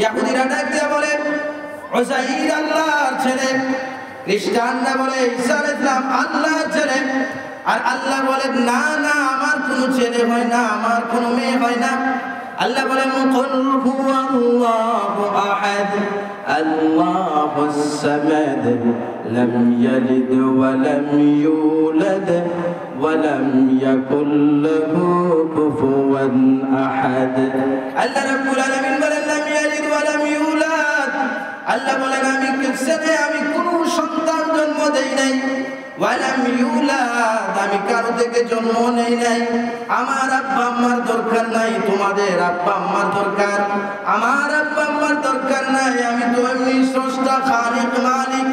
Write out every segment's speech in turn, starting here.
ইহুদিরা ডাক দিয়ে বলে উযাইর আল্লাহর ছেলে, খ্রিস্টানরা বলে ঈসা আলাইহিস সালাম আল্লাহর ছেলে। আর আল্লাহ বলেন না না, আমার কোনো ছেলে হয় না, আমার কোনো মেয়ে হয় না। আল্লাহ বলেন কুল হুয়াল্লাহু আহাদ আল্লাহুস সামাদ লাম ইয়ালিদ ওয়া লাম ইউলাদ ওয়া লাম ইয়াকুল লাহু কুফুওয়ান আহাদ। আল্লাহ রাব্বুল আলামিন বলেন লাম ইয়ালিদ ওয়া লাম ইউলাদ, আল্লাহ বলেন আমি আমি কোনো সন্তান জন্ম দেই নাই, ওয়া লাম ইউলাদ আমি কারো থেকে জন্ম নেই নাই। আমার আব্বা আম্মার দরকার নাই, তোমাদের আব্বা আম্মার দরকার, আমার আব্বা আম্মার দরকার নাই। আমি তো এমনি স্রষ্টা, খালিক, মালিক,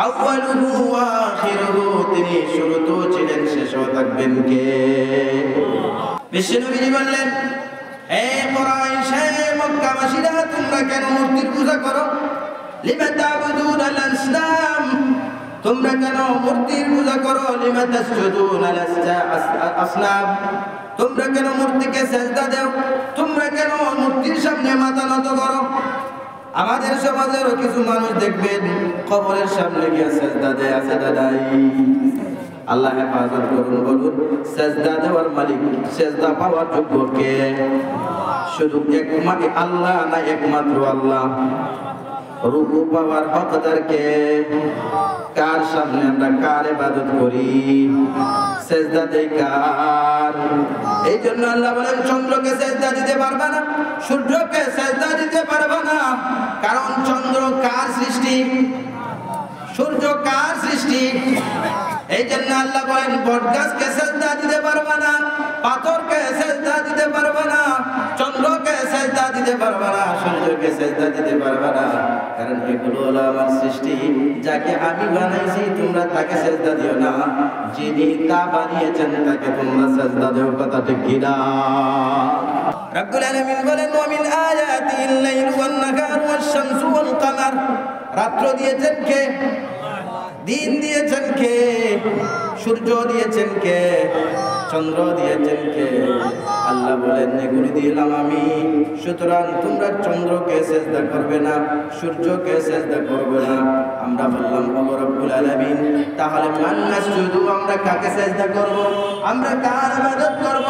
আউয়ালুহু ওয়া আখিরুহু, তিনি শুরুতেও ছিলেন শেষও থাকবেন কে? বিশ্বনবী বললেন হে কুরাইশ, হে মক্কাবাসীরা, তোমরা কেন মূর্তির পূজা করো? লিমা তা'বুদুনা আল-আসনাম, তোমরা কেন মূর্তির পূজা করো? লিমা তাসজুদুনা আল-আসনাম, তোমরা কেন মূর্তিকে সেজদা দাও? তোমরা কেন মূর্তির সামনে মাথা নত করো? আমাদের সমাজেরও কিছু মানুষ দেখবেন কবরের সামনে গিয়ে সেজদা দেয়, আছে দাদাই। আল্লাহ হেফাজত করুন। বলুন সেজদা দেওয়ার মালিক, সেজদা পাওয়ার যোগ্য কে? শুধু একমাত্র আল্লাহ না একমাত্র আল্লাহ? রুকু পাওয়ার হকদার কে? কার সামনে আমরা কার ইবাদত করি? সেজদা দেই কার? এই জন্য আল্লাহ বলেন চন্দ্রকে সেজদা দিতে পারবে না, সূর্যকে সেজদা দিতে পারবে না। কারণ চন্দ্র কার সৃষ্টি? সূর্য কার সৃষ্টি? এই জন্য আল্লাহ বলেন বটগাছকে সেজদা দিতে পারবে না, পাথরকে সেজদা দিতে পারবে না, চন্দ্রকে সেজদা দিতে পারবে না, সূর্যকে সেজদা দিতে পারবে না। কারণ এগুলো হলো আমার সৃষ্টি, যাকে আমি বানাইছি তোমরা তাকে সেজদা দিও না, যিনি তা বানিয়েছেন তাকে তোমরা সেজদা দিও। কথা ঠিক কি না? রব্বুল আলামিন বলেন ওয়া মিন আয়াতিল লাইল ওয়ান নাহার ওয়াশ শামসু ওয়াল কামার, রাত্র দিয়েছেন কে? দিন দিয়েছেন কে? সূর্য দিয়েছেন কে? চন্দ্র দিয়েছেন কে? আল্লাহ বলেন এগুলি দিলাম আমি, সুতরাং তোমরা চন্দ্রকে সেজদা করবে না, সূর্যকে সেজদা করবে না। আমরা বললাম ও রব্বুল আলামিন, তাহলে মান নাসজুদু, আমরা কাকে সেজদা করব? আমরা কার ইবাদত করব?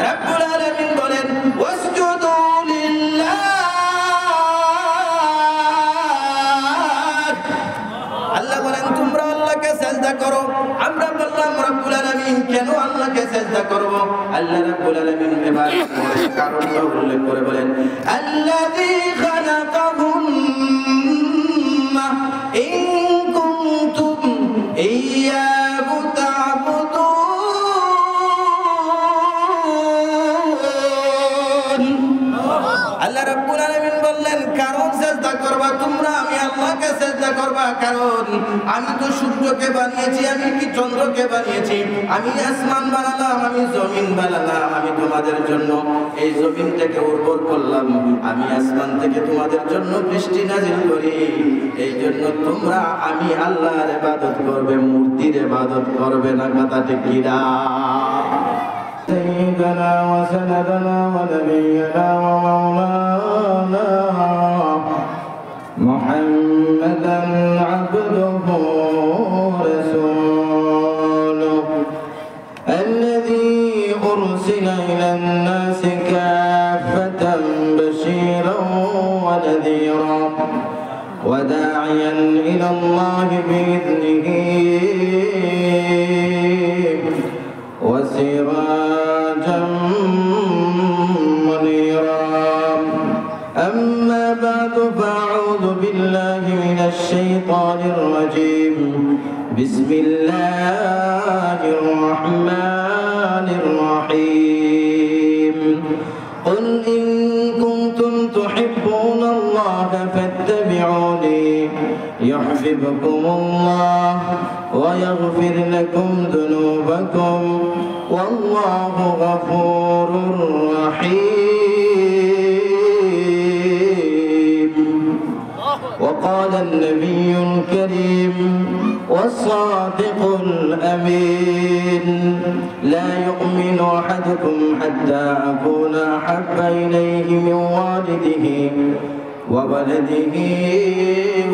রব্বুল আলামিন বলেন ওয়াসজুদু লিল্লাহ, আল্লাহ বলেন তোমরা আল্লাহকে সেজদা করো। আমরা বললাম রব্বুল আলামিন কেন আল্লাহকে সেজদা করব? আল্লাহ রাব্বুল আলামিন এবার কারণটা উল্লেখ করে বলেন আল্লাযী খালাকাহুম ইন কুনতুম ইয়্যাহু তা'বুদুন। আল্লাহ রাব্বুল আলামিন বললেন কারণ সেজদা করবা তোমরা, আমি আল্লাহকে সেজদা করবা। কারণ আমি তো সূর্যকে বানিয়েছি, আমি কি চন্দ্রকে বানিয়েছি, আমি আসমান বানালাম, আমি জমিন বানালাম, আমি তোমাদের জন্য এই জমিনটাকে উর্বর করলাম, আমি আসমান থেকে তোমাদের জন্য বৃষ্টি নাজিল করি। এই জন্য তোমরা আমি আল্লাহর ইবাদত করবে, মূর্তির ইবাদত করবে না। কথা ঠিক কি না? سيدنا وسندنا ونبينا ومولانا محمدا عبده ورسوله الذي أرسل إلى الناس كافة بشيرا ونذيرا وداعيا إلى الله بإذنه وسراجا منيرا. أما بعد فأعوذ بالله من الشيطان الرجيم. بسم الله الرحمن الرحيم. قل إن كنتم تحبون الله فاتبعوني يحببكم الله ويغفر لكم ذنوبكم والله غفور رحيم. وقال النبي الكريم والصادق الأمين لا يؤمن أحدكم حتى أكون أحب إليه من والده وولده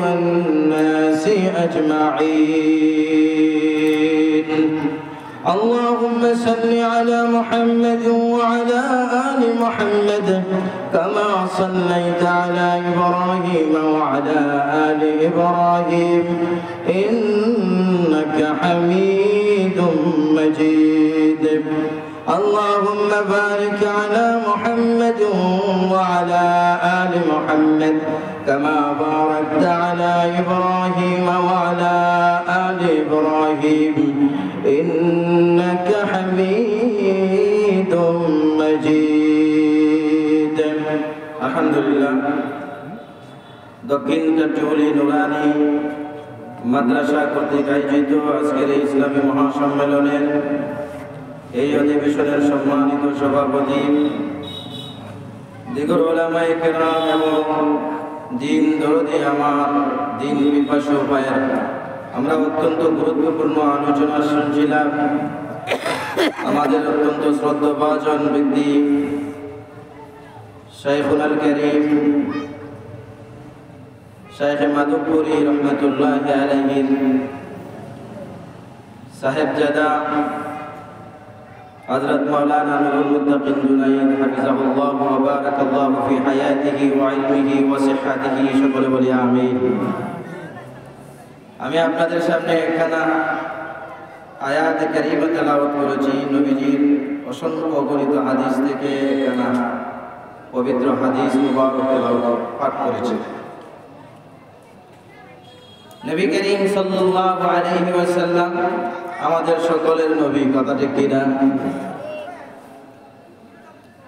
والناس أجمعين. اللهم صل على محمد وعلى آل محمد كما صليت على إبراهيم وعلى آل إبراهيم إنك حميد مجيد. اللهم بارك على محمد وعلى آل محمد كما باركت على إبراهيم وعلى آل إبراهيم إنك حميد مجيد. الحمد لله. দক্ষিণ চট্টগ্রাম নুরানি মাদ্রাসা কর্তৃক আয়োজিত আজকের ইসলামী মহাসম্মেলনের এই অধিবেশনের সম্মানিত সভাপতি দিগর উলামায়ে কেরাম এবং দিন দরদি আমার দিন পিপাসু ভাইয়েরা, আমরা অত্যন্ত গুরুত্বপূর্ণ আলোচনা শুনছিলাম। আমাদের অত্যন্ত শ্রদ্ধাভাজন ব্যক্তি শাইখুল কারীম শাইখ মাধবপুরী রহমতুল্লাহি আলাইহি সাহেবজাদা হযরত মাওলানা নুরুল মুত্তাকিন জুনাইদ হাফিজাহুল্লাহ ওয়া বারাকাল্লাহু ফি হায়াতিহি ওয়া ইলমিহি ওয়া সিহহাতিহি, সকলে বলি আমিন। আমি আপনাদের সামনে একখানা আয়াত কারীমা তেলাওয়াত করেছি। নবীজির অসংখ্য অগণিত হাদিস থেকে একখানা পবিত্র হাদিস মুবারক তেলাওয়াত পাঠ করেছি। নবী করিম সাল্লাল্লাহু আলাইহি ওয়াসাল্লাম আমাদের সকলের নবী, কথা ঠিক কিনা?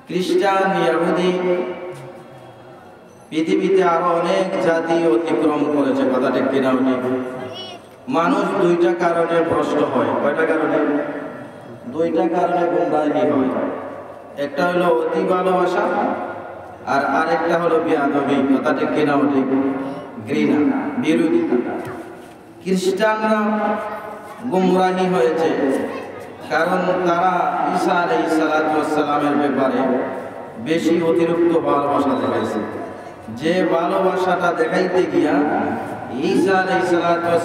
খ্রিস্টান, ইহুদি, পৃথিবীতে আরো অনেক জাতি অতিক্রম করেছে, কথা ঠিক কিনা? মানুষ দুইটা কারণে ভ্রষ্ট হয়। কয়টা কারণে? দুইটা কারণে গোমরাহি হয়। একটা হলো অতি ভালোবাসা, আর আরেকটা হলো বেয়াদবি, কথা ঠিক কিনা? ঘৃণা, বিরোধিতা। খ্রিস্টানরা গুমরাহি হয়েছে কারণ তারা ঈসা আলাইহিস সালামের ব্যাপারে বেশি অতিরিক্ত ভালোবাসা দেখাইছে। যে ভালোবাসাটা দেখাইতে গিয়া ঈসা আলাইহিস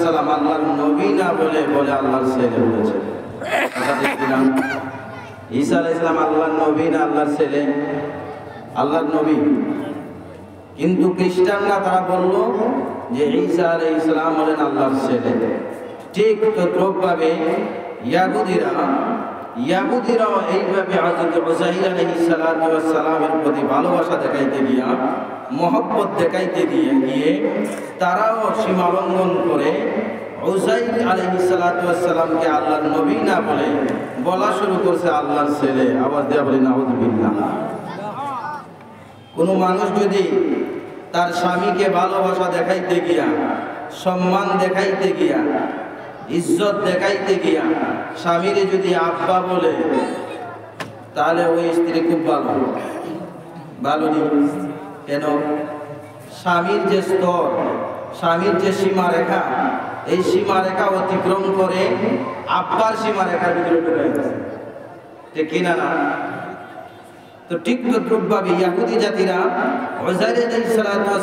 সালাম আল্লাহর নবী না বলে আল্লাহর ছেলে বলেছে। ঈসা আলাইহিস সালাম আল্লাহর নবী না আল্লাহর ছেলে? আল্লাহর নবী। কিন্তু খ্রিস্টানরা তারা বলল যে ঈসা আলাইহিস সালাম হলেন আল্লাহর ছেলে। ঠিক তদ্রূপভাবে ইয়াহুদীরাও এইভাবে হযরত উযাইর আলাইহিস সালামের প্রতি ভালোবাসা দেখাইতে গিয়া, মহব্বত দেখাইতে গিয়ে তারাও সীমা লঙ্ঘন করে উযাইর আলাইহিস সালামকে আল্লাহর নবী না বলে বলা শুরু করছে আল্লাহর ছেলে। আওয়াজ দেয়া বলি নাউযুবিল্লাহ। কোনো মানুষ যদি তার স্বামীকে ভালোবাসা দেখাইতে গিয়া, সম্মান দেখাইতে গিয়া, ইজ্জত দেখাইতে গিয়া স্বামীরে যদি আব্বা বলে, তাহলে ওই স্ত্রী খুব ভালো নেই। কেন? স্বামীর যে স্তর, স্বামীর যে সীমারেখা, এই সীমারেখা অতিক্রম করে আব্বার সীমারেখার ভিতরে ঢুকে গেছে, ঠিক কিনা না? তো ঠিক তদ্রূপভাবে ইহুদি জাতিরা উযাইর আলাইহিস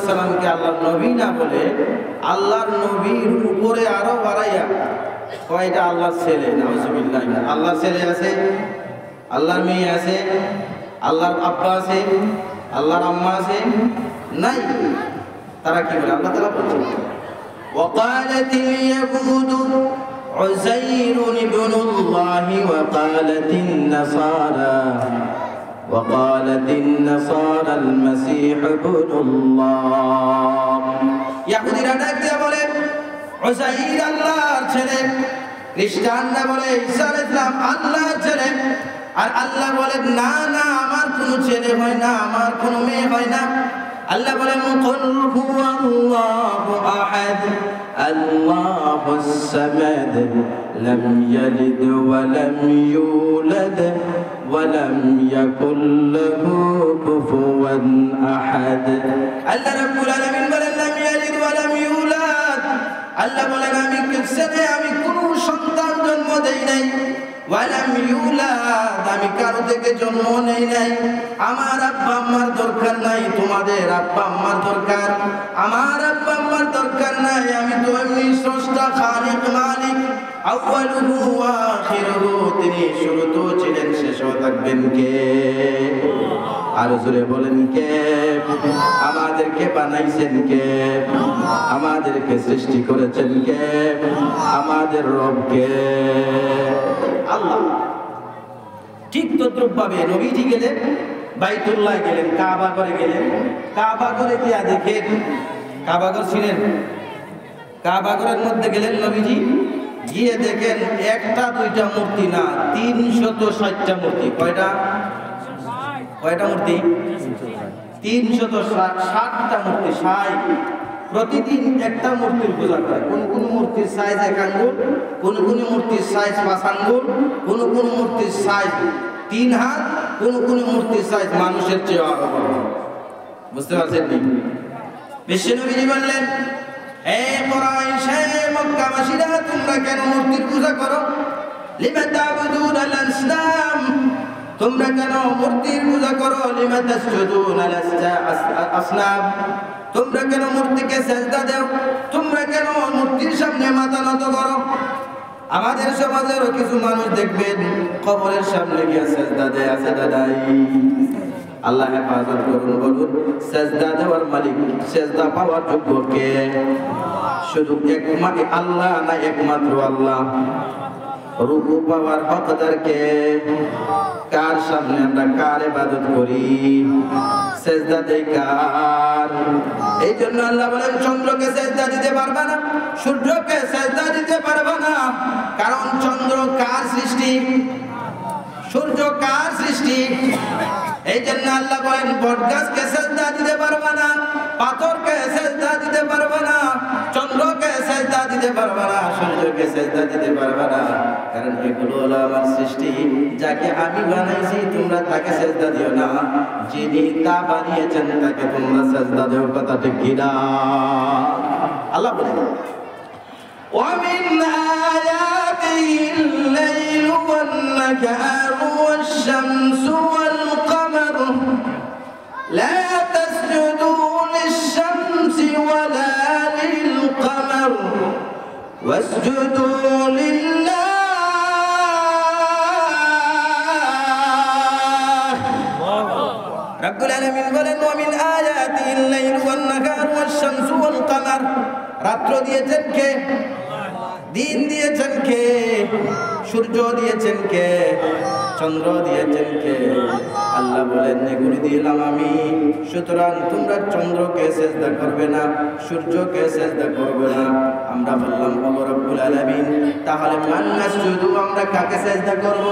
সালামকে আল্লাহর নবী না বলে আল্লাহর নবীর উপরে আরো বাড়াইয়া কয়টা আল্লাহর ছেলে। নাউযুবিল্লাহ। আল্লাহর ছেলে আছে, আল্লাহর মেয়ে আছে, আল্লাহর আব্বা আছে, আল্লাহর আম্মা আছে? নাই। তারা কি বলে? আল্লাহ তাআলা বলছেন وقالت اليهود عزير ابن الله وقالت النصارى المسيح ابن الله। ইহুদিরা ডাক দিয়ে বলে উযাইর আল্লাহর ছেলে, খ্রিস্টানরা বলে ঈসা আলাইহিস সালাম আল্লাহর ছেলে। আর আল্লাহ বলেন না না, আমার কোনো ছেলে হয় না, আমার কোনো মেয়ে হয় না। আল্লাহ বলেন কুল হুয়াল্লাহু আহাদ আল্লাহুস সামাদ লাম ইয়ালিদ ওয়া লাম ইউলাদ ওয়া লাম ইয়াকুল লাহু কুফুয়ান আহাদ। আল্লাহ রাব্বুল আলামিন বলেন লাম ইয়ালিদ ওয়া লাম ইউলাদ। আল্লাহ বলেন আমি কোনো সন্তান জন্ম দেই নাই, ওয়ালাম ইউলাদ, আমি কারো থেকে জন্ম নেই নাই। আমার আব্বা আম্মার দরকার নাই, তোমাদের আব্বা আম্মার দরকার। আমার আব্বা আম্মার দরকার নাই, আমি তো এমনি স্রষ্টা, খালিক, মালিক। আউয়ালুহু ওয়া আখিরুহু, তিনি শুরুতেও ছিলেন, শেষও থাকবেন। কে? আর জোরে বলেন কে? আমাদেরকে বানাইছেন কে? আমাদেরকে সৃষ্টি করেছেন কে? আমাদের রব কে? আল্লাহ। ঠিক তদ্রুপভাবে নবীজি গেলেন বাইতুল্লাহ, গেলেন কাবা ঘরে, গেলেন কাবা ঘরে গিয়া দেখেন, কাবা ঘর ছিলেন, কাবা ঘরের মধ্যে গেলেন নবীজি, গিয়ে দেখেন একটা দুইটা মূর্তি না, 360টা মূর্তি। কয়টা? কয়টা মূর্তি? 360টা মূর্তি। 60 প্রতিদিন একটা মূর্তির পূজা করে। কোন কোন মূর্তির সাইজ 1 আঙ্গুল, কোন কোন মূর্তির সাইজ 5 আঙ্গুল, কোন কোন মূর্তির সাইজ 3 হাত, কোন কোন মূর্তির সাইজ মানুষের চেয়ে আরো বড়। বুঝতে পারছেন নি? বিশ্বনবী বললেন, হে কুরাইশ, হে মক্কাবাসীরা, তোমরা কেন মূর্তির পূজা করো? লিমা তা'বুদুনা আল-আসনাম, তোমরা কেন মূর্তির পূজা করো? লিমা তাসজুদুনা আল-আসনাম, তোমরা কেন মূর্তিকে সেজদা দাও? তোমরা কেন মূর্তির সামনে মাথা নত করো? আমাদের সমাজেরও কিছু মানুষ দেখবেন কবরের সামনে গিয়ে সেজদা দেয়। আছে দাদাই? আল্লাহ হেফাজত করুন। বলুন, সেজদা দেওয়ার মালিক, সেজদা পাওয়ার যোগ্য কে? শুধু একমাত্র আল্লাহ না একমাত্র আল্লাহ? রুকু পাওয়ার হকদার কে? কার সামনে আমরা কার ইবাদত করি? সেজদা দেই কার? এই জন্য আল্লাহ বলেন, চন্দ্রকে সেজদা দিতে পারবে না, সূর্যকে সেজদা দিতে পারবে না। কারণ চন্দ্র কার সৃষ্টি? সূর্য কার সৃষ্টি? এই জন্য আল্লাহ বলেন, বটগাছকে সেজদা দিতে পারবে না, পাথরকে সেজদা দিতে পারবে না, চন্দ্রকে সেজদা দিতে পারবে না, সূর্যকে সেজদা দিতে পারবে না। কারণ এগুলো হলো আমার সৃষ্টি, যাকে আমি বানাইছি তোমরা তাকে সেজদা দিও না, যিনি তা বানিয়েছেন তাকে তোমরা সেজদা দিও। কথা ঠিক কি না? আল্লাহ বলেন, ومن آياته الليل والنهار والشمس والقمر لا تسجدوا للشمس ولا للقمر واسجدوا لله رب العالمين বলেন, ومن آياته الليل والنهار والشمس والقمر, রাত্র দিয়েছেন কে? দিন দিয়েছেন কে? সূর্য দিয়েছেন কে? চন্দ্র দিয়েছেন কে? আল্লাহ বলেন, এগুলি দিলাম আমি, সুতরাং তোমরা চন্দ্রকে সেজদা করবে না, সূর্যকে সেজদা করবে না। আমরা বললাম, ওগো রব্বুল আলামিন, তাহলে মান নাসজুদু, আমরা কাকে সেজদা করব?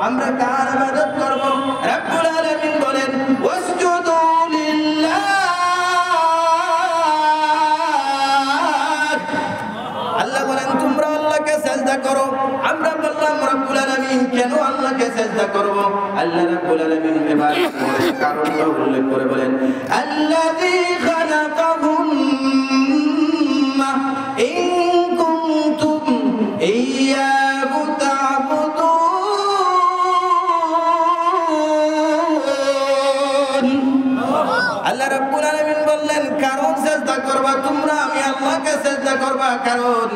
আমরা কার ইবাদত করব? রব্বুল আলামিন বলেন, ওয়াসজুদু লিল্লাহ। আল্লাহ বলেন, তোমরা আল্লাহকে সেজদা করো। আমরা বললাম, রব্বুল আলামিন কেন আল্লাহকে সেজদা করব? আল্লাহ রব্বুল আলামিন এবার কারণটা উল্লেখ করে বলেন, আল্লাযী খালাকাহুম্মা ইন কুনতুম ইয়্যাহু তা'বুদুন। আল্লাহ রব্বুল আলামিন বললেন, কারণ সেজদা করবা তোমরা, আমি আল্লাহকে সেজদা করবা, কারণ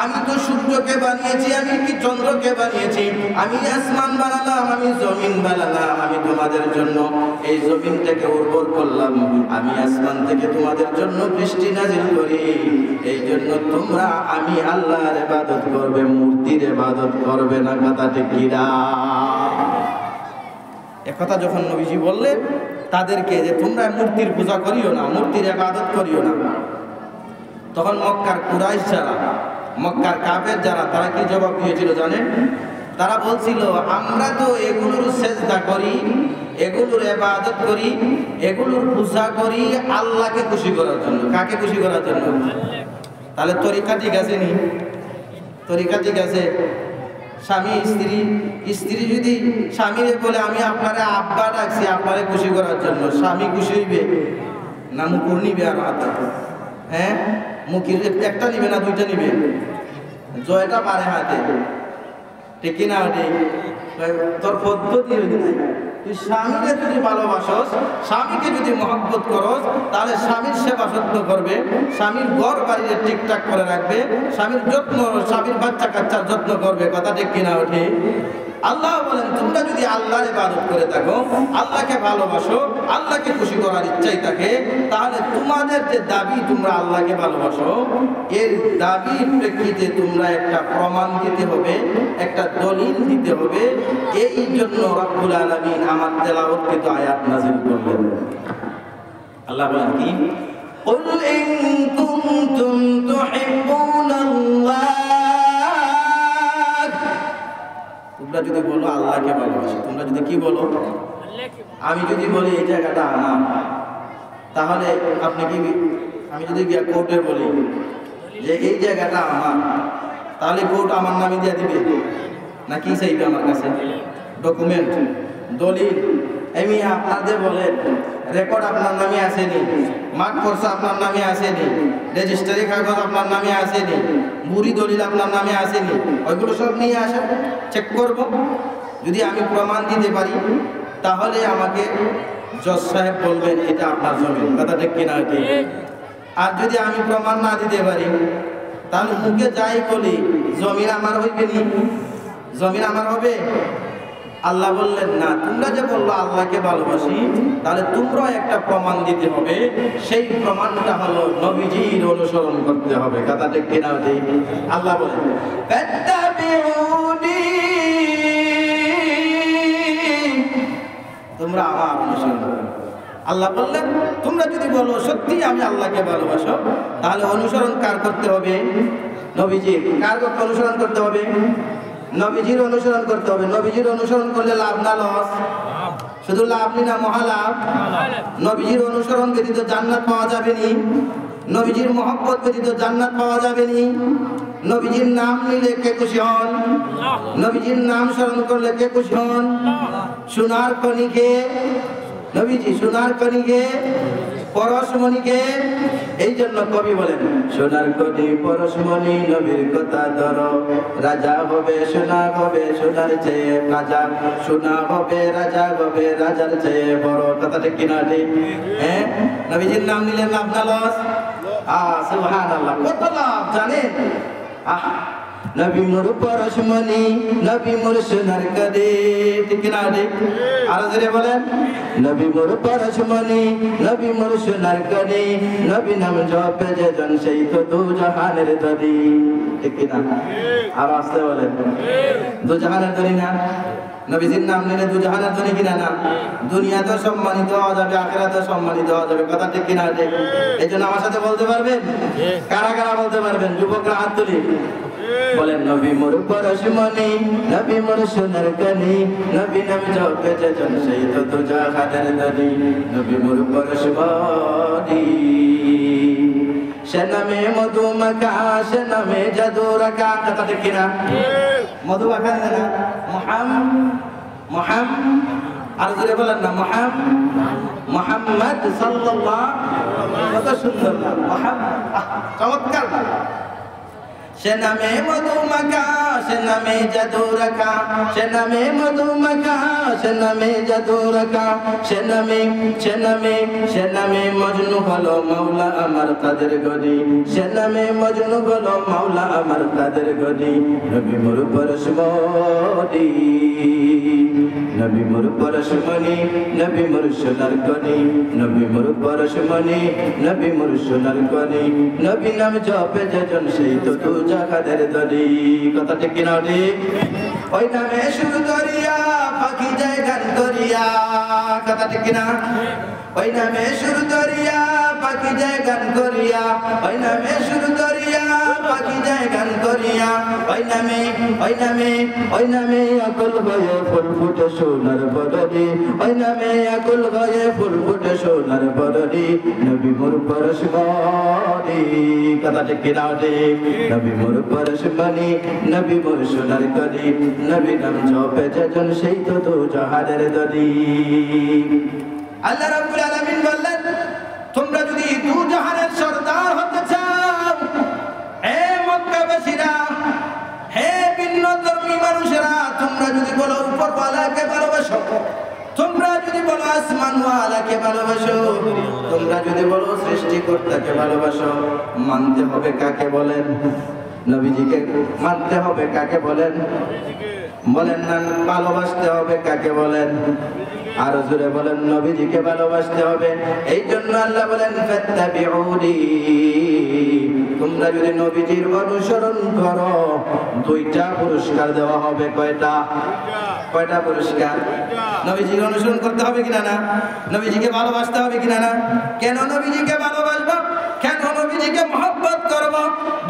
আমি তো সূর্যকে বানিয়েছি, আমি কি চন্দ্রকে বানিয়েছি, আমি আসমান বানালাম, আমি জমিন বানালাম, আমি তোমাদের জন্য এই জমিনটাকে উর্বর করলাম, আমি আসমান থেকে তোমাদের জন্য বৃষ্টি নাজিল করি। এই জন্য তোমরা আমি আল্লাহর ইবাদত করবে, মূর্তির ইবাদত করবে না। কথা ঠিক কি না? একথা যখন নবীজি বললেন তাদেরকে যে তোমরা মূর্তির পূজা করিও না, মূর্তির ইবাদত করিও না, তখন মক্কার কুরাইশ যারা, মক্কার কাফের যারা, তারা কি জবাব দিয়েছিল জানেন? তারা বলছিল, আমরা তো এগুলোর সেজদা করি, এগুলোর ইবাদত করি, এগুলোর পূজা করি আল্লাহকে খুশি করার জন্য। কাকে খুশি করার জন্য? তাহলে তরিকা ঠিক আছে নি? তরিকা ঠিক আছে? স্বামী স্ত্রী যদি স্বামীরে বলে, আমি আপনারে আব্বা ডাকছি আপনারে খুশি করার জন্য, স্বামী খুশি হইবে না? মুকুর নিবে আর হাতে? হ্যাঁ, মুখির একটা নিবে না দুইটা নিবে? জয়টা পারে হাতে। ঠিক কিনা? তোর পদ্ধতি হইতে নাই। তুই স্বামীকে যদি ভালোবাসস, স্বামীকে যদি মহব্বত করস, তাহলে স্বামীর সেবা যত্ন করবে, স্বামীর ঘর বাড়িতে ঠিকঠাক করে রাখবে, স্বামীর বাচ্চা কাচ্চার যত্ন করবে। কথা ঠিক কিনা ওঠে? আল্লাহ বলেন তোমরা যদি আল্লাহর ইবাদত করে থাকো, আল্লাহকে ভালোবাসো, আল্লাহকে খুশি করার ইচ্ছাই থাকে, তাহলে তোমাদের যে দাবি তোমরা আল্লাহকে ভালোবাসো, এর দাবির প্রেক্ষিতে তোমরা একটা প্রমাণ দিতে হবে, একটা দলিল দিতে হবে। এই জন্য রব্বুল আলামিন আমার তেলাওয়াতকৃত আয়াত নাযিল করলেন। আল্লাহ বলেন কি? কুল ইন কুনতুম তুহিব্বুনাল্লাহ, তোমরা যদি বলো আল্লাহকে ভালোবাসো, তোমরা যদি কি বলো? আমি যদি বলি এই জায়গাটা আমার, তাহলে আপনি কি? আমি যদি গিয়া কোর্টে বলি যে এই জায়গাটা আমার, তাহলে কোর্ট আমার নামে দিয়ে দিবে না কি চাইবে আমার কাছে? ডকুমেন্ট, দলিল। এমনি আপনাদের বলেন রেকর্ড আপনার নামে আসেনি, মাঠ খরচা আপনার নামে আসেনি, রেজিস্ট্রি কাগজ আপনার নামে আসেনি, বুড়ি দলিল আপনার নামে আসেনি, ওইগুলো সব নিয়ে আসেন, চেক করব। যদি আমি প্রমাণ দিতে পারি, তাহলে আমাকে জজ সাহেব বলবেন এটা আপনার জমি। কথা ঠিক কিনা? আর যদি আমি প্রমাণ না দিতে পারি, তাহলে মুখে যাই বলি জমিন আমার হইবে নি? জমিন আমার হবে? আল্লাহ বললেন না, তোমরা যে বললো আল্লাহকে ভালোবাসি, তাহলে তোমরা একটা প্রমাণ দিতে হবে। সেই প্রমাণটা হলো নবীজির অনুসরণ করতে হবে। কথা ঠিক কিনা? আল্লাহ বলেন ফাত্তাবিউনি, তোমরা আমার অনুসরণ করো। আল্লাহ বললেন তোমরা যদি বলো সত্যি আমি আল্লাহকে ভালোবাসো, তাহলে অনুসরণ কার করতে হবে? নবীজির। কার অনুসরণ করতে হবে? নবীজির অনুসরণ করতে হবে। নবীজির অনুসরণ করলে লাভ না লস? শুধু লাভ না, মহালাভ। নবীজির অনুসরণ ব্যতীত জান্নাত পাওয়া যাবে নি, নবীজির মহব্বত ব্যতীত জান্নাত পাওয়া যাবে নি। নবীজির নাম নিলে কে খুশি হন? নবীজির নাম স্মরণ করলে কে খুশি হন? সোনার কণিকে নবীজি, সোনার কণিকে পরশমণিকে। এই জন্য কবি বলেন সোনার কণি পরশমণি নবীর কথা ধরো, রাজা হবে সোনা হবে সোনার চেয়ে রাজা, সোনা হবে রাজা হবে রাজার চেয়ে বড়। কথা ঠিক কিনা? হ্যাঁ, নবীজির নাম নিলে লাভ না লস? সুবহানাল্লাহ, কত লাভ জানেন? নবী মোর পরশমণি, নবী মোর সোনার কণি। ঠিক কিনা? আরো জোরে বলেন নবী মোর পরশমণি, নবী মোর সোনার কণি, নবী নাম জপে যেজন সেই তো দু জাহানের ধনী। ঠিক কিনা? আর আসতে বলেন দু জাহানের ধনী না? নবীজির নাম নিলে দু জাহানের ধনী কিনা না? দুনিয়াতেও সম্মানিত হওয়া যাবে, আখিরাতেও সম্মানিত হওয়া যাবে। কথা ঠিক কিনা? এই জন্য আমার সাথে বলতে পারবেন? কারা কারা বলতে পারবেন? যুবকরা হাত তুলি বলেন নবী মোর পরশমণি, নবী মোর সোনার কণি, নবী নাম জপে যেজন সেই তো দু জাহানের ধনী। নবী মোর পরশমণি, সে নামে মধু মাখা, সে নামে জাদু রাখা। কথা ঠিক কিনা? মধু মাখা না আর জোরে বলেন না মুহাম্মদ সাল্লাল্লাহু। কত সুন্দর না চমৎকার। সে নামে মধু মাখা, সে নামে জাদু রাখা, সে নামে মধু মাখা, সে নামে জাদু রাখা, সে নামে মজনু হলো মাওলা আমার কাদের গনি, সে নামে মজনু হলো মাওলা আমার কাদের গনি। নবী মোর পরশমণি, নবী মোর পরশমণি, নবী মোর সোনার কণি, নবী মোর পরশমণি, নবী মোর সোনার কণি, নবী নাম জপে যেজন সেই তো দু জাহানের ধনী। কথা ঠিক কিনা? ওই নামে শুরু করিয়া পাখি যায় গান করিয়া। কথা ঠিক কিনা? ওই নামে শুরু করিয়া পাখি যায় গান করিয়া, ওই নামে শুরু করিয়া পাখি যায় গান করিয়া। ওই নামে আকুল হয়ে ফুল ফুটে সোনার বদনে, ওই নামে আকুল হয়ে ফুল ফুটে সোনার বদনে। নবী মোর পরশমণি। কথা ঠিক কিনা? নবী মোর পরশমণি, নবী মোর সোনার কণি, নবী নাম জপে যেজন সেই তো দু জাহানের ধনী। আল্লাহ রাব্বুল আলামিন বললেন তোমরা যদি দু জাহানের সরদার হতে চাও, হে মক্কাবাসীরা, হে ভিন্ন ধর্মী মানুষেরা, ভালোবাসো? তোমরা যদি বলো সৃষ্টিকর্তাকে ভালোবাসো, মানতে হবে কাকে বলেন? নবীজিকে মানতে হবে কাকে বলেন? বলেন না, ভালোবাসতে হবে কাকে বলেন? আরো জোরে বলেন, নবীজিকে ভালোবাসতে হবে। এই জন্য আল্লাহ বলেন ফাত্তাবিউনি, তোমরা যদি নবীজির অনুসরণ করো দুইটা পুরস্কার দেওয়া হবে। কয়টা? কয়টা পুরস্কার? নবীজির অনুসরণ করতে হবে কিনা না? নবীজিকে ভালোবাসতে হবে কিনা না? কেন নবীজিকে ভালোবাসবো? কেন নবীজিকে মহব্বত করব?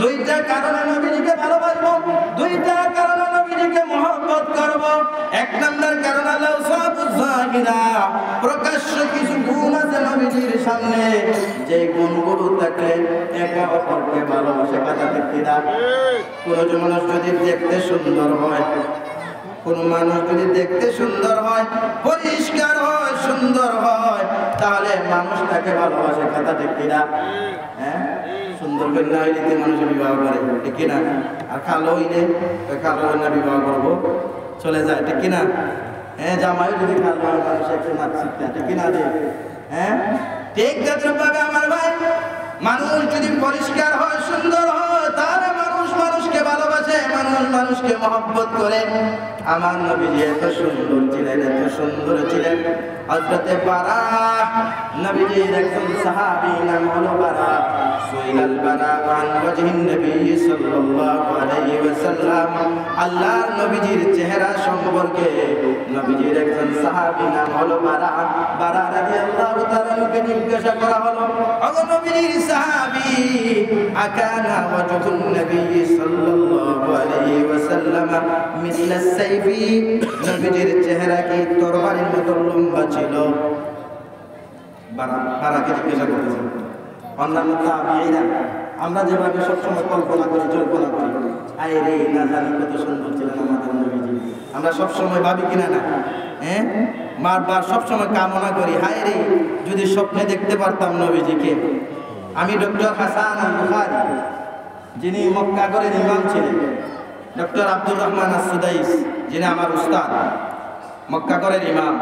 দুইটা কারণে নবীজিকে ভালোবাসবো, দুইটা কারণে নবীজিকে মহব্বত করব। এক নম্বর কারণ আল্লাহ সাহাবুজ্জাহিরা, প্রকাশ্য কিছু গুণ আছে নবীজির সামনে, যে গুণগুলো থাকলে একে অপরকে ভালোবাসে। কথা ঠিক কিনা? কোনো মানুষ যদি দেখতে সুন্দর হয়, কোন মানুষ যদি দেখতে সুন্দর হয়, পরিষ্কার হয়, সুন্দর হয়, তাহলে মানুষ তাকে ভালোবাসে। কথা ঠিক কিনা? হ্যাঁ, সুন্দর কন্যা হইলে মানুষ বিবাহ করে, ঠিক কিনা? আর কালো হইলে কালো কন্যা বিবাহ করবো চলে যায়, ঠিক কিনা? হ্যাঁ, জামাই যদি কালো হয় মানুষ একটু নাচ শিখতে, ঠিক কিনা? হ্যাঁ, ঠিক পাবে আমার ভাই। মানুষ যদি পরিষ্কার হয়, সুন্দর হয়, তাহলে মানুষ মানুষকে ভালোবাসে, মানুষ মানুষকে মহব্বত করে। আমার নবীজি এত সুন্দর ছিলেন, এত সুন্দর ছিলেন। হযরতে বারা, নবীজির একজন সাহাবী, নাম হলো বারা। সুইলাল বারা আন ওয়াজহিন নবী সাল্লাল্লাহু আলাইহি ওয়াসাল্লাম, আল্লাহর নবীজির চেহারা সম্পর্কে নবীজির একজন সাহাবী, নাম হলো বারা। বারা রাদিয়াল্লাহু তাআলা কে জিজ্ঞাসা করা হলো, ওগো নবীজির সাহাবী, আকানা ওয়াজহুন নবী সাল্লাল্লাহু আলাইহি ওয়াসাল্লাম মিসলা সাইফি, নবীজির চেহারা কি তরবারির মতো লম্বা ছিল? বারাকে জিজ্ঞাসা করতেছেন। অন্যান্য তাবিঈরা, আমরা যেভাবে সবসময় কল্পনা করি, আয় রে, না জানি কত সুন্দর ছিলেন আমাদের নবীজি। আমরা সবসময় ভাবি কিনা না? হ্যাঁ, বারবার সবসময় কামনা করি, হায় রে যদি স্বপ্নে দেখতে পারতাম নবীজিকে। আমি ডক্টর হাসান আল বুখারী, যিনি মক্কা করের ইমাম ছিলেন, ডক্টর আব্দুর রহমান আস-সুদাইস, যিনি আমার উস্তাদ, মক্কা করের ইমাম,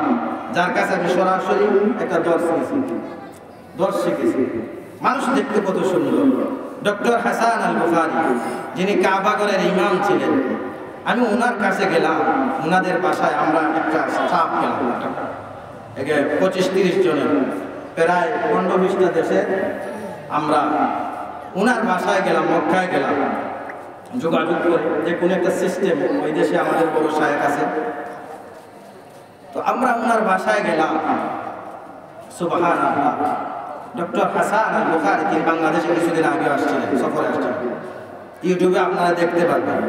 যার কাছে আমি সরাসরি একটা দর্শ শিখেছি। মানুষ দেখতে কত সুন্দর। ডক্টর হাসান আল বুখারী, যিনি কাবা ঘরের ইমাম ছিলেন, আমি ওনার কাছে গেলাম। ওনাদের বাসায় আমরা একটা স্টাফ গেলাম, 25-30 জনের, প্রায় 15-20টা দেশে। আমরা ওনার বাসায় গেলাম, মক্কায় গেলাম, যোগাযোগ করে যে কোনো একটা সিস্টেম, ওই দেশে আমাদের বড় শায়েখ আছে, তো আমরা ওনার বাসায় গেলাম। সুবহানাল্লাহ, ডক্টর হাসান আল বুখারী, তিনি বাংলাদেশে কিছুদিন আগে আসছিলেন, সফরে আসছিলেন, ইউটিউবে আপনারা দেখতে পারবেন।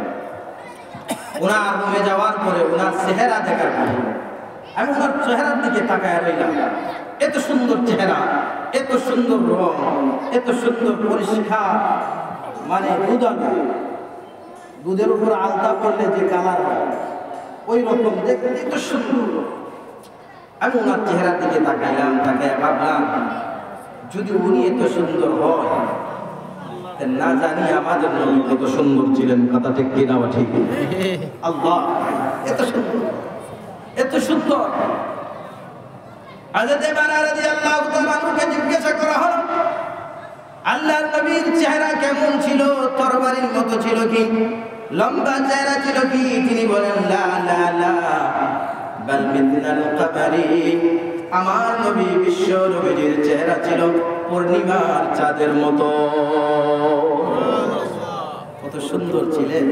ওনার রুমে যাওয়ার পরে ওনার চেহারা দেখার পরে আমি ওনার চেহারার দিকে তাকায় রইলাম। এত সুন্দর চেহারা, এত সুন্দর রং, এত সুন্দর পরিষ্কার, মানে দুধের উপর আলতা করলে যে কালার হয় ওই রকম দেখতে, এত সুন্দর। আমি ওনার চেহারার দিকে তাকাইলাম, তাকায় ভাবলাম, যদি উনি এত সুন্দর হয়, না জানি আমাদের নবী কত সুন্দর ছিলেন। কথা ঠিক কিনা? ঠিক। আল্লাহ, এত সুন্দর, এত সুন্দর। হযরতে বারা রাদিয়াল্লাহু তাআলা আনহুকে জিজ্ঞাসা করা হলো, আল্লাহর নবীর চেহারা কেমন ছিল? তরবারির মতো ছিল কি? লম্বা চেহারা ছিল কি? তিনি বলেন, লা লা লা বাল মিথলাল কামারি, আমার নবী, বিশ্ব নবীর চেহারা ছিল পূর্ণিমার চাঁদের মতো। কত সুন্দর ছিলেন।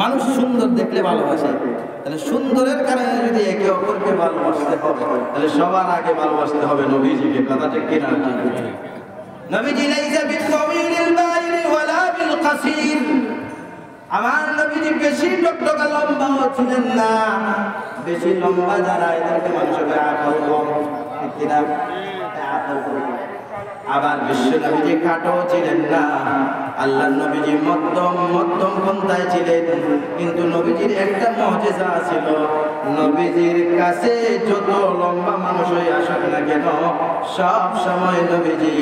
মানুষ সুন্দর দেখলে ভালোবাসে, তাহলে সুন্দরের কারণে যদি একে অপরকে ভালোবাসতে হবে, তাহলে সবার আগে ভালোবাসতে হবে নবীজিকে। কথা ঠিক কিনা? নবীজি লাইসা বিল-তাওয়িলিল বাইল ওয়ালা বিল কাসির, আমার নবীজি বেশি টকটকা লম্বাও ছিলেন না। বেশি লম্বা যারা, এদেরকে মানুষের আকল কম, ঠিক কিনা? আকল কম। আবার বিশ্ব নবীজি খাটো ছিলেন না, আল্লাহ নবীজি মধ্যম পন্থায় ছিলেন। কিন্তু নবীজির একটা মুজিজা ছিল, নবীজির কাছে যত লম্বা মানুষ হয়ে আসুক না কেন, সব সময় নবীজি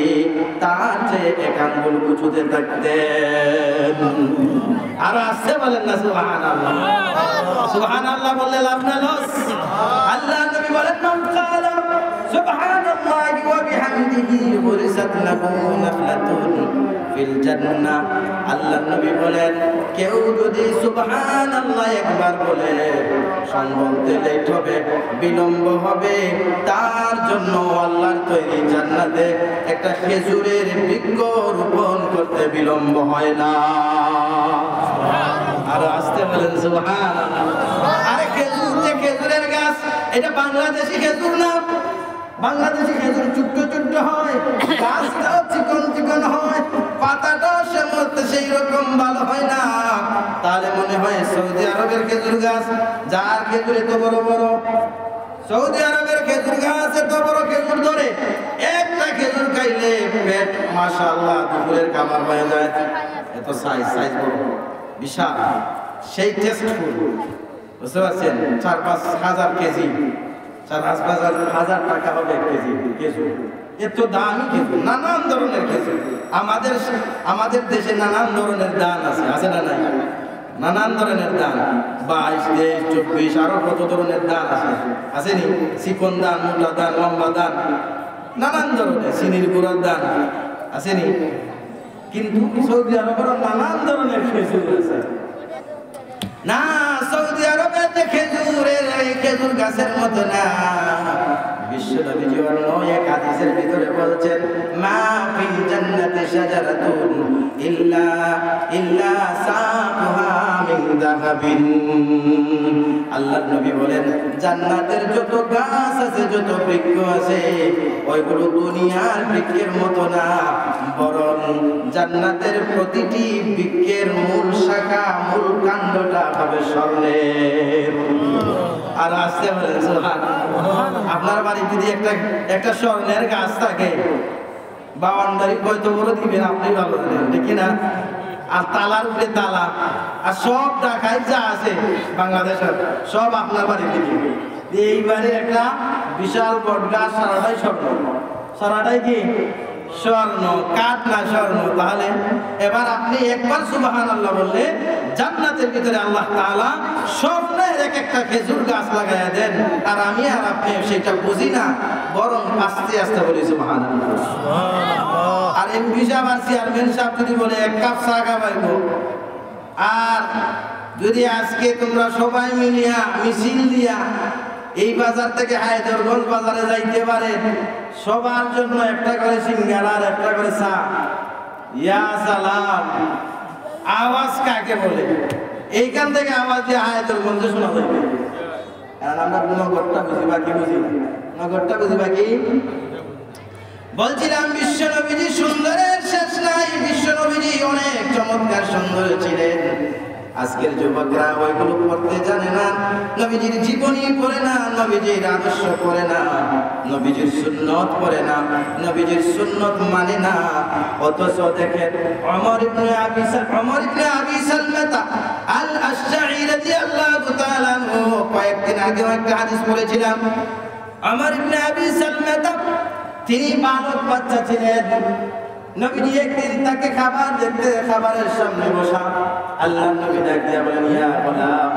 তার চেয়ে এক আঙ্গুল উঁচুতে থাকতেন। আর আসতে বলেন না সুবহানাল্লাহ। সুবহানাল্লাহ বললে লাভ না লস। আল্লাহ নবী বলেন মান ক্বালা সুবহানাল্লাহি ওয়া বিহামদিহি গুরিসাত লাহু নাফলাতুন ফিল জান্নাহ। আল্লাহ নবী বলেন কেউ যদি সুবহানাল্লাহ একবার বলে সম্বন্ধে লেট হবে, বিলম্ব হবে, তার জন্য আল্লাহর তৈরি জান্নাতে একটা খেজুরের বৃক্ষ রোপণ করতে বিলম্ব হয় না। আর আসতে বলেন সুবহানাল্লাহ। আরে খেজুর যে খেজুরের গাছ, এটা বাংলাদেশি খেজুর না। বাংলাদেশি খেজুর ছোট্ট ছোট্ট হয়, গাছটাও চিকন হয়, পাতাটাও সেই রকম ভালো হয় না। তাহলে মনে হয় সৌদি আরবের খেজুর গাছ, যার খেজুর এত বড় বড়, সৌদি আরবের খেজুর গাছ এত বড় খেজুর ধরে, একটা খেজুর খাইলে পেট মাশাআল্লাহ দুপুরের খাবার হয়ে যায়। এত সাইজ বড় বিশাল, সেই টেস্টফুল, বুঝতে পারছেন? 4-5 হাজার কেজি, 4-5 হাজার টাকা হবে এক কেজি খেজুর। এত দামি খেজুর, নানান ধরনের খেজুর। আমাদের দেশে নানান ধরনের দান আছে না নাই? নানান ধরনের দান, 22, 23, 24 আরো কত ধরনের দান আসেনি? চিকন দান, মোটা দান, লম্বা দান, নানান ধরনের, চিনির গুঁড়ার দান আসেনি? কিন্তু সৌদি আরবের নানান ধরনের খেজুর আছে না। সৌদি আরবের যে খেজুরের এই খেজুর গাছের মতো না। বিশ্ব নবীজি অন্য এক হাদিসের ভিতরে বলছেন মা ফিল জান্নাতি শাজারাতুন ইল্লা সাকুহা মিন যাহাবিন। আল্লাহর নবী বলেন জান্নাতের যত গাছ আছে, যত বৃক্ষ আছে, ওইগুলো দুনিয়ার বৃক্ষের মতো না, বরং জান্নাতের প্রতিটি বৃক্ষের মূল শাখা, মূল কাণ্ডটা হবে স্বর্ণের। আর আসতে বলেন সুবহানাল্লাহ। আপনার বাড়িতে যদি একটা স্বর্ণের গাছ থাকে, বাউন্ডারি কত বড় দিবেন আপনি ভালো জানেন, ঠিক না? আর তালার উপরে তালা, আর সব ঢাকায় যা আছে বাংলাদেশের সব আপনার বাড়িতে দিবে। এইবারে একটা বিশাল বট গাছ, সারাটাই স্বর্ণ, সারাটাই কি স্বর্ণ, কাঠ না স্বর্ণ। তাহলে এবার আপনি একবার সুবহানাল্লাহ বললে জান্নাতের ভিতরে আল্লাহ তাআলা স্বর্ণের একটা খেজুর গাছ লাগাইয়া দেন। আর আমি আর আপনি সেটা বুঝি না, বরং আস্তে আস্তে বলি সুবহানাল্লাহ। আর এমপি সাহেব আর চেয়ারম্যান সাহেব যদি বলে এক কাপ চা খাওয়াইবো, আর যদি আজকে তোমরা সবাই মিলিয়া মিছিল দিয়া এই বাজার থেকে হায়দরগঞ্জ বাজারে যাইতে পারে, সবার জন্য একটা করে সিঙ্গারা আর একটা করে চা, ইয়া সালাম, আওয়াজ কাকে বলে? এইখান থেকে আওয়াজ দিয়ে হায়দরগঞ্জে শোনা যাবে। কারণ আমরা নগরটা বুঝি, বাকি বুঝি না। নগরটা বুঝি, বাকি বলছিলাম। বিশ্ব নবীজি সুন্দরের শেষ নাই। বিশ্ব নবীজি অনেক চমৎকার সুন্দর ছিলেন। আজকের যুবকরা ওইগুলো পড়তে জানে না, নবীজির জীবনী পড়ে না, নবীজির আদর্শ পড়ে না, নবীজির সুন্নত পড়ে না, নবীজির সুন্নত মানে না। অথচ দেখেন ওমর ইবনে আবি সালমা আল আশজাঈ রাদিয়াল্লাহু তাআলা আনহু, কয়েকদিন আগে একটা হাদিস পড়েছিলাম। ওমর ইবনে আবি সালমা তিনি বালক বাচ্চা ছিলেন। নবীজি একদিন তাকে খাবার দেখতে, খাবারের সামনে বসা। আল্লাহর নবী ডাক দিয়া বলেন ইয়া গোলাম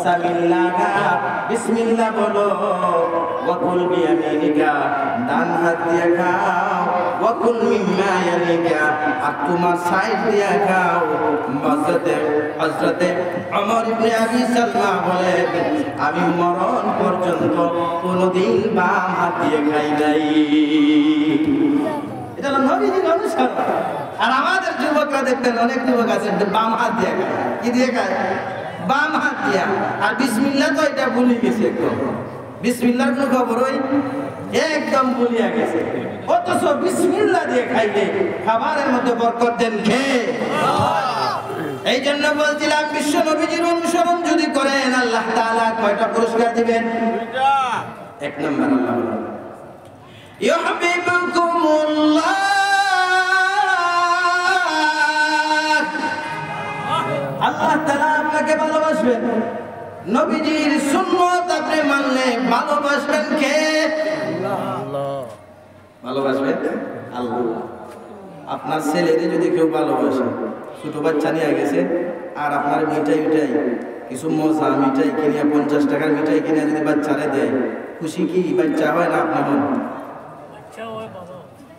সামিল্লাহ, বিসমিল্লাহ বলো, ওয়াকুল বিয়ামিনিকা, ডান হাত দিয়ে খাও, ওয়াকুল মিম্মা ইয়ালিকা, আর তোমার সাইড দিয়ে খাও। হযরতে ওমর ইবনে আবি সালমা বলেন আমি মরণ পর্যন্ত কোনোদিন বাম হাত দিয়ে খাই নাই। এটা হলো নবীজির অনুসরণ। আর আমাদের যুবকরা দেখতেন, অনেক যুবক আছে বাম হাত দিয়ে খায়। কি দিয়ে খায়? বাম হাত দিয়া। আর বিসমিল্লাহ তো এটা ভুলে গেছে, একদম বিসমিল্লাহর কোনো খবরই একদম ভুলিয়া গেছে। অথচ বিসমিল্লাহ দিয়ে খাইলে খাবারের মধ্যে বরকত দেন খেয়ে। এই জন্য বলছিলাম বিশ্ব নবীজির অনুসরণ যদি করেন আল্লাহ তাআলা কয়টা পুরস্কার দিবেন? এক নম্বর আল্লাহ বলেন ইউহিব্বুকুমুল্লাহ আল্লাহ তাআলা আপনাকে ভালোবাসবেন। নবীজির সুন্নাত আপনি মানলে ভালোবাসবেন কে? আল্লাহ। ভালোবাসবেন আল্লাহ। আপনার ছেলেরে যদি কেউ ভালোবাসে, ছোট বাচ্চা নিয়ে গেছে আর আপনার মিঠাই কিছু মজা মিঠাই কিনে 50 টাকার মিঠাই কিনে যদি বাচ্চারে দেয়, খুশি কি বাচ্চা হয় না আপনি হন?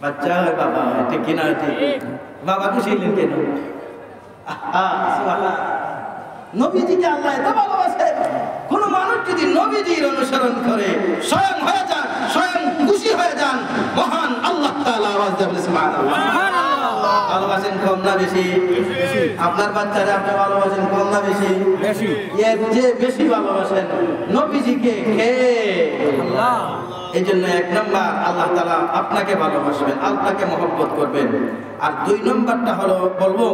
বাচ্চা হয় বাবা হয়, ঠিক কিনা? ঠিক। বাবা খুশি হইলেন কেন? নবীজিকে আল্লাহ এত ভালোবাসে। কোন মানুষ যদি নবীজির অনুসরণ করে স্বয়ং হয়ে যান, স্বয়ং খুশি হয়ে যান মহান আল্লাহ তাআলা। আওয়াজ দিয়ে বলে সুবহানাল্লাহ। ভালোবাসেন কম না বেশি? আপনার বাচ্চারা আপনি ভালোবাসেন কম না বেশি? বেশি। এর যে বেশি ভালোবাসেন নবীজিকে কে? আল্লাহ। এই জন্য 1 নম্বর আল্লাহ তাআলা আপনাকে ভালোবাসবেন, আপনাকে মহব্বত করবেন। আর 2 নম্বরটা হলো বলবো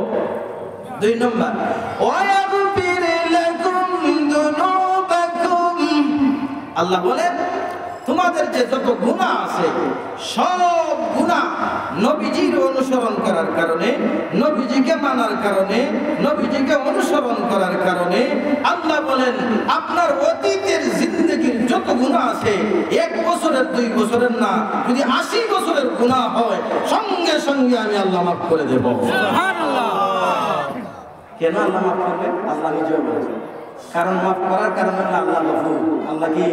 2 নম্বর ওয়াগফির লাকুম যুনুবাকুম। আল্লাহ বলেন তোমাদের যে যত গুনাহ আছে সব গুনাহ নবীজির অনুসরণ করার কারণে, নবীজিকে মানার কারণে, নবীজিকে অনুসরণ করার কারণে আল্লাহ বলেন আপনার অতীতের জিন্দেগির যত গুনাহ আছে 1 বছরের 2 বছরের না, যদি 80 বছরের গুনাহ হয় সঙ্গে সঙ্গে আমি আল্লাহ মাফ করে দেব। সুবহানাল্লাহ। কেন আল্লাহ মাফ করবে? আল্লাহ নিজেও বলেছেন, কারণ মাফ করার কারণে আল্লাহ গফুর। আল্লাহ কি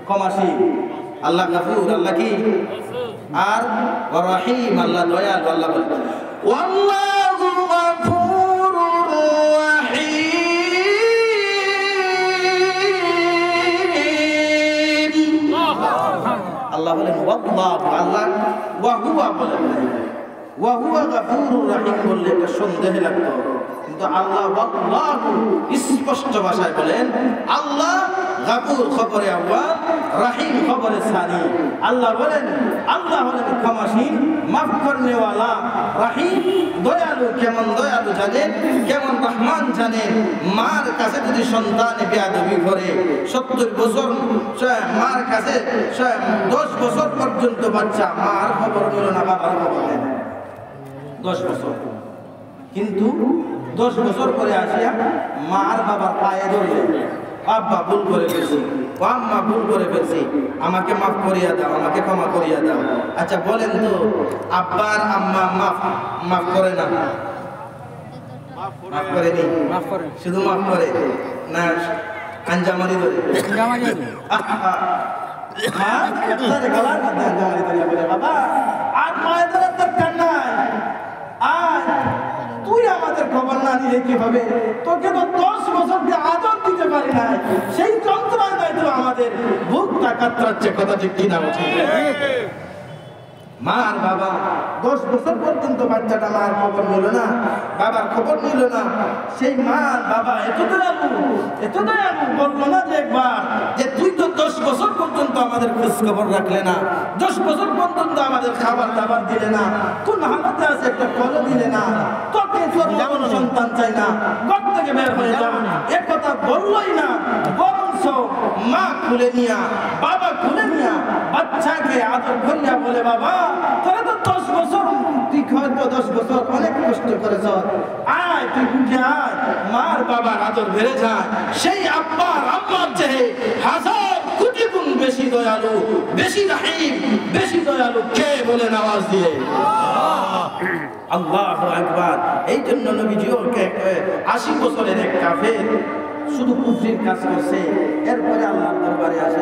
ক্ষমাশীল, আল্লাহ গফুর, আল্লাহ কি আর রহিম, আল্লাহ দয়ালু। আল্লাহ বলেন ওয়াল্লাহু গফুরুর রহিম। আল্লাহ বলেন ওয়াল্লাহু, আল্লাহ ওয়া হুয়া বলেন, ওয়া হুয়া গফুরুর রহিম বললে একটা সন্দেহ লাগতো, কিন্তু আল্লাহ ওয়াল্লাহু স্পষ্ট ভাষায় বলেন আল্লাহ গফুর খবরে আউয়াল, রহিম খবরে সানি। আল্লাহ বলেন আল্লাহ হলেন ক্ষমাশীল, মাফ করনে ওয়ালা, রহিম দয়ালু। কেমন দয়ালু জানেন, কেমন রহমান জানেন? মার কাছে যদি সন্তান বেয়াদবি করে 70 বছর মার কাছে 10 বছর পর্যন্ত বাচ্চা মার খবর নিল না, বাবার খবর নেয় না 10 বছর, কিন্তু 10 বছর পরে আসিয়া মা আর বাবার পায়ে ধরলে আব্বা ভুল করে ফেলছি, ও আম্মা ভুল করে ফেলছি, আমাকে মাফ করিয়া দাও, আমাকে ক্ষমা করিয়া দাও। আচ্ছা বলেন তো আব্বার আম্মা মাফ করে না? মাফ করেনি? মাফ করে, শুধু মাফ করে না আঞ্জামারি ধরে? বাবা আর মায়ের ধরার দরকার নাই, আর তুই আমাদের খবর না নিলে কি হবে? তোকে তো 10 বছর দিয়ে আদর দিতে পারি না, সেই যন্ত্রণায় তো আমাদের বুকটা কাতরাচ্ছে। কথা ঠিক কিনা? মা আর বাবা 10 বছর পর্যন্ত বাচ্চাটা মার খবর নিল না, বাবার খবর নিল না, সেই মা আর বাবা এত দয়ালু বললো না যে একবার যে তুই তো 10 বছর পর্যন্ত আমাদের খোঁজ খবর রাখলে না, 10 বছর পর্যন্ত আমাদের খাবার দাবার দিলে না, কোন হালতে আছে একটা ফলও দিলে না, তোকে তোর সন্তান চাই না, ঘর থেকে বের হয়ে যা, এক কথা বললোই না, বরঞ্চ মা খুলে নিয়া, বাবা খুলে নিয়া বাচ্চাকে আদর করিয়া বলে বাবা তোরা তো 10 বছর, তুই হয়তো 10 বছর অনেক কষ্ট করেছ, আয় তুই উঠে আয়, মার বাবার আদর বেড়ে যায়। সেই আব্বার আম্মার চেয়ে 1000 কোটি গুণ বেশি দয়ালু, বেশি রহিম, বেশি দয়ালু কে বলেন আওয়াজ দিয়ে? আল্লাহু আকবার। এই জন্য নবীজিও 80 বছরের এক কাফের শুধু কুফরির কাজ করছে, এরপরে আল্লাহর দরবারে আসে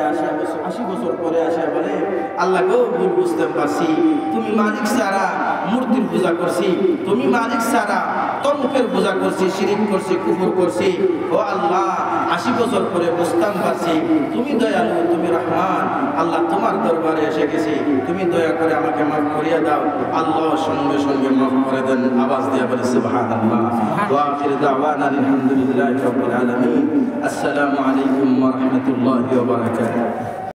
80 বছর পরে আসে বলে আল্লাহ গো ভুল বুঝতে পারছি, তুমি মালিক ছাড়া মূর্তির পূজা করছি, তুমি মালিক ছাড়া তমুকের পূজা করছি, শিরিক করছি, কুফর করছি, ও আল্লাহ 80 বছর পরে বুঝতাম পারছি তুমি দয়ালু, তুমি রহমান, আল্লাহ তোমার দরবারে এসে গেছি, তুমি দয়া করে আমাকে মাফ করিয়া দাও। আল্লাহ সঙ্গে সঙ্গে মাফ করে দেন। আওয়াজ দিয়ে বলে সুবহানাল্লাহ। ওয়া আখির দাওয়ানা আলহামদুলিল্লাহি রাব্বিল আলামিন। আসসালামু আলাইকুম ওয়া রাহমাতুল্লাহি ওয়া বারাকাতুহু।